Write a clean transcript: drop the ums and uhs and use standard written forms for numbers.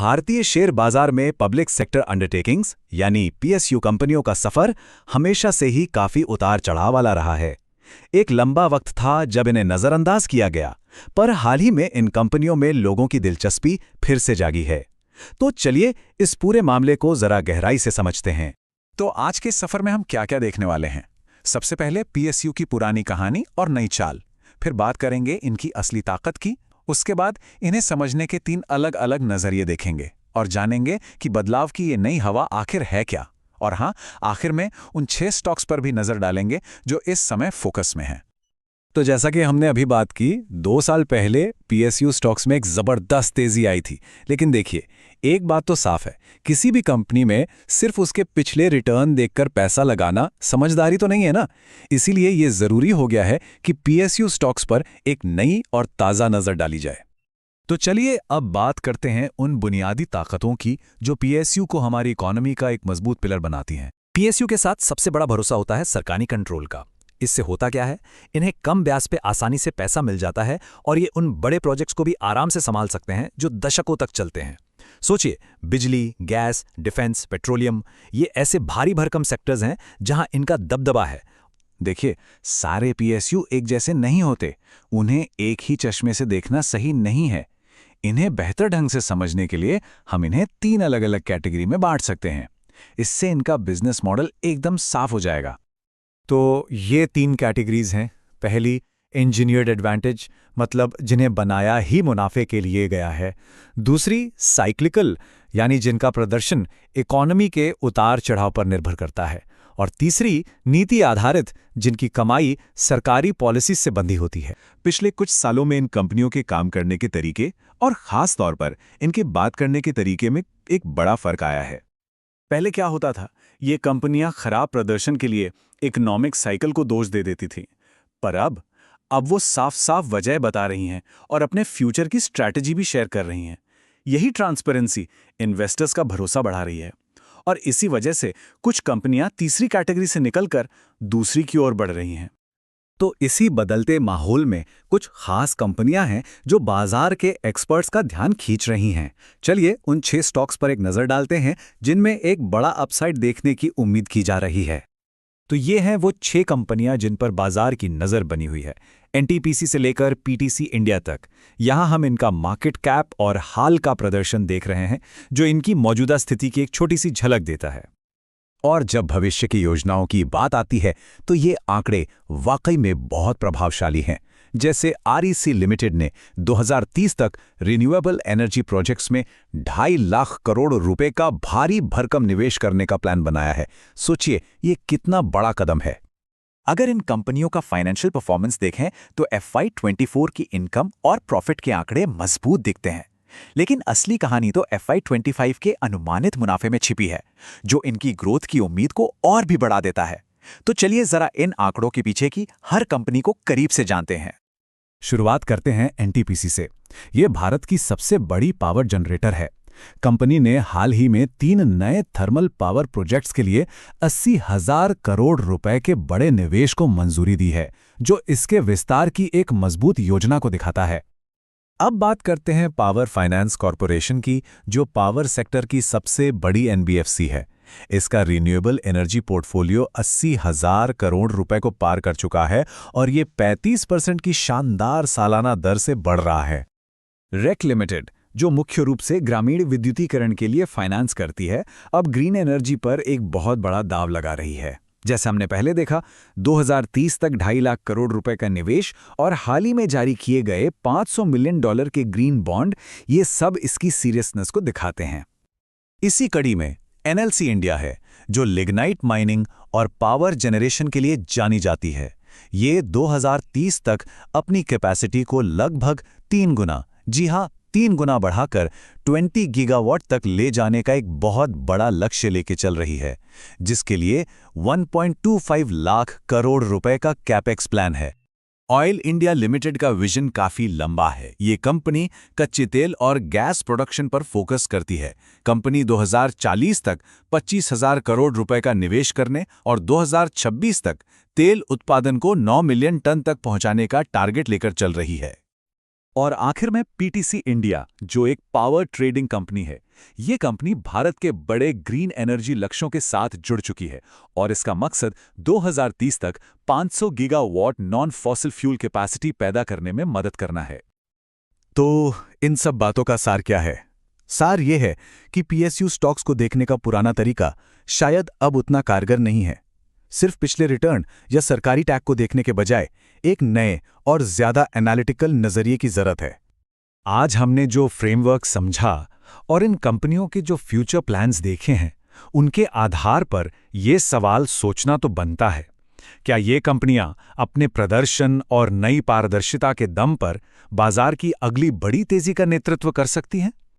भारतीय शेयर बाजार में पब्लिक सेक्टर अंडरटेकिंग्स यानी पीएसयू कंपनियों का सफर हमेशा से ही काफी उतार चढ़ाव वाला रहा है। एक लंबा वक्त था जब इन्हें नजरअंदाज किया गया, पर हाल ही में इन कंपनियों में लोगों की दिलचस्पी फिर से जागी है। तो चलिए इस पूरे मामले को जरा गहराई से समझते हैं। तो आज के सफर में हम क्या क्या देखने वाले हैं? सबसे पहले पीएसयू की पुरानी कहानी और नई चाल, फिर बात करेंगे इनकी असली ताकत की। उसके बाद इन्हें समझने के 3 अलग अलग नजरिए देखेंगे और जानेंगे कि बदलाव की ये नई हवा आखिर है क्या। और हाँ, आखिर में उन 6 स्टॉक्स पर भी नजर डालेंगे जो इस समय फोकस में हैं। तो जैसा कि हमने अभी बात की, 2 साल पहले पीएसयू स्टॉक्स में एक जबरदस्त तेजी आई थी। लेकिन देखिए, एक बात तो साफ है, किसी भी कंपनी में सिर्फ उसके पिछले रिटर्न देखकर पैसा लगाना समझदारी तो नहीं है ना। इसीलिए ये जरूरी हो गया है कि पीएसयू स्टॉक्स पर एक नई और ताज़ा नज़र डाली जाए। तो चलिए अब बात करते हैं उन बुनियादी ताकतों की जो पीएसयू को हमारी इकोनॉमी का एक मजबूत पिलर बनाती हैं। पीएसयू के साथ सबसे बड़ा भरोसा होता है सरकारी कंट्रोल का। इससे होता क्या है, इन्हें कम ब्याज पे आसानी से पैसा मिल जाता है और ये उन बड़े प्रोजेक्ट्स को भी आराम से संभाल सकते हैं जो दशकों तक चलते हैं। सोचिए, बिजली, गैस, डिफेंस, पेट्रोलियम, ये ऐसे भारी भरकम सेक्टर्स हैं जहां इनका दबदबा है। देखिए, सारे पीएसयू एक जैसे नहीं होते। उन्हें एक ही चश्मे से देखना सही नहीं है। इन्हें बेहतर ढंग से समझने के लिए हम इन्हें 3 अलग अलग कैटेगरी में बांट सकते हैं। इससे इनका बिजनेस मॉडल एकदम साफ हो जाएगा। तो ये 3 कैटेगरीज हैं। पहली, इंजीनियर्ड एडवांटेज, मतलब जिन्हें बनाया ही मुनाफे के लिए गया है। दूसरी, साइक्लिकल, यानी जिनका प्रदर्शन इकोनॉमी के उतार चढ़ाव पर निर्भर करता है। और तीसरी, नीति आधारित, जिनकी कमाई सरकारी पॉलिसी से बंधी होती है। पिछले कुछ सालों में इन कंपनियों के काम करने के तरीके और खास तौर पर इनके बात करने के तरीके में एक बड़ा फर्क आया है। पहले क्या होता था, ये कंपनियां खराब प्रदर्शन के लिए इकोनॉमिक साइकिल को दोष दे देती थीं। पर अब वो साफ साफ वजह बता रही हैं और अपने फ्यूचर की स्ट्रैटेजी भी शेयर कर रही हैं। यही ट्रांसपेरेंसी इन्वेस्टर्स का भरोसा बढ़ा रही है और इसी वजह से कुछ कंपनियां तीसरी कैटेगरी से निकलकर दूसरी की ओर बढ़ रही हैं। तो इसी बदलते माहौल में कुछ खास कंपनियां हैं जो बाजार के एक्सपर्ट्स का ध्यान खींच रही हैं। चलिए उन 6 स्टॉक्स पर एक नजर डालते हैं जिनमें एक बड़ा अपसाइड देखने की उम्मीद की जा रही है। तो ये हैं वो 6 कंपनियां जिन पर बाजार की नज़र बनी हुई है, एनटीपीसी से लेकर पीटीसी इंडिया तक। यहां हम इनका मार्केट कैप और हाल का प्रदर्शन देख रहे हैं, जो इनकी मौजूदा स्थिति की एक छोटी सी झलक देता है। और जब भविष्य की योजनाओं की बात आती है तो ये आंकड़े वाकई में बहुत प्रभावशाली हैं। जैसे आरईसी लिमिटेड ने 2030 तक रिन्यूएबल एनर्जी प्रोजेक्ट्स में 2.5 लाख करोड़ रुपए का भारी भरकम निवेश करने का प्लान बनाया है। सोचिए, ये कितना बड़ा कदम है। अगर इन कंपनियों का फाइनेंशियल परफॉर्मेंस देखें तो FY24 की इनकम और प्रॉफिट के आंकड़े मजबूत दिखते हैं। लेकिन असली कहानी तो FY25 के अनुमानित मुनाफे में छिपी है, जो इनकी ग्रोथ की उम्मीद को और भी बढ़ा देता है। तो चलिए जरा इन आंकड़ों के पीछे की हर कंपनी को करीब से जानते हैं। शुरुआत करते हैं एनटीपीसी से। ये भारत की सबसे बड़ी पावर जनरेटर है। कंपनी ने हाल ही में 3 नए थर्मल पावर प्रोजेक्ट्स के लिए 80,000 करोड़ रुपए के बड़े निवेश को मंजूरी दी है, जो इसके विस्तार की एक मजबूत योजना को दिखाता है। अब बात करते हैं पावर फाइनेंस कॉरपोरेशन की, जो पावर सेक्टर की सबसे बड़ी एनबीएफसी है। इसका रिन्यूएबल एनर्जी पोर्टफोलियो 80,000 करोड़ रुपए को पार कर चुका है और ये 35% की शानदार सालाना दर से बढ़ रहा है। रेक लिमिटेड, जो मुख्य रूप से ग्रामीण विद्युतीकरण के लिए फाइनेंस करती है, अब ग्रीन एनर्जी पर एक बहुत बड़ा दांव लगा रही है। जैसे हमने पहले देखा, 2030 तक 2.5 लाख करोड़ रुपए का निवेश और हाल ही में जारी किए गए $500 मिलियन के ग्रीन बॉन्ड, ये सब इसकी सीरियसनेस को दिखाते हैं। इसी कड़ी में एनएलसी इंडिया है, जो लिग्नाइट माइनिंग और पावर जनरेशन के लिए जानी जाती है। ये 2030 तक अपनी कैपेसिटी को लगभग 3 गुना, जी हाँ 3 गुना बढ़ाकर 20 गीगावाट तक ले जाने का एक बहुत बड़ा लक्ष्य लेके चल रही है, जिसके लिए 1.25 लाख करोड़ रुपए का कैपेक्स प्लान है। ऑयल इंडिया लिमिटेड का विजन काफी लंबा है। ये कंपनी कच्चे तेल और गैस प्रोडक्शन पर फोकस करती है। कंपनी 2040 तक 25,000 करोड़ रुपए का निवेश करने और 2026 तक तेल उत्पादन को 9 मिलियन टन तक पहुंचाने का टारगेट लेकर चल रही है। और आखिर में पीटीसी इंडिया, जो एक पावर ट्रेडिंग कंपनी है। ये कंपनी भारत के बड़े ग्रीन एनर्जी लक्ष्यों के साथ जुड़ चुकी है और इसका मकसद 2030 तक 500 gigawatt non fossil fuel capacity पैदा करने में मदद करना है। तो इन सब बातों का सार क्या है? सार ये है कि पीएसयू स्टॉक्स को देखने का पुराना तरीका शायद अब उतना कारगर नहीं है। सिर्फ पिछले रिटर्न या सरकारी टैग को देखने के बजाय एक नए और ज्यादा एनालिटिकल नजरिए की जरूरत है। आज हमने जो फ्रेमवर्क समझा और इन कंपनियों के जो फ्यूचर प्लान्स देखे हैं, उनके आधार पर ये सवाल सोचना तो बनता है, क्या ये कंपनियां अपने प्रदर्शन और नई पारदर्शिता के दम पर बाजार की अगली बड़ी तेजी का नेतृत्व कर सकती हैं?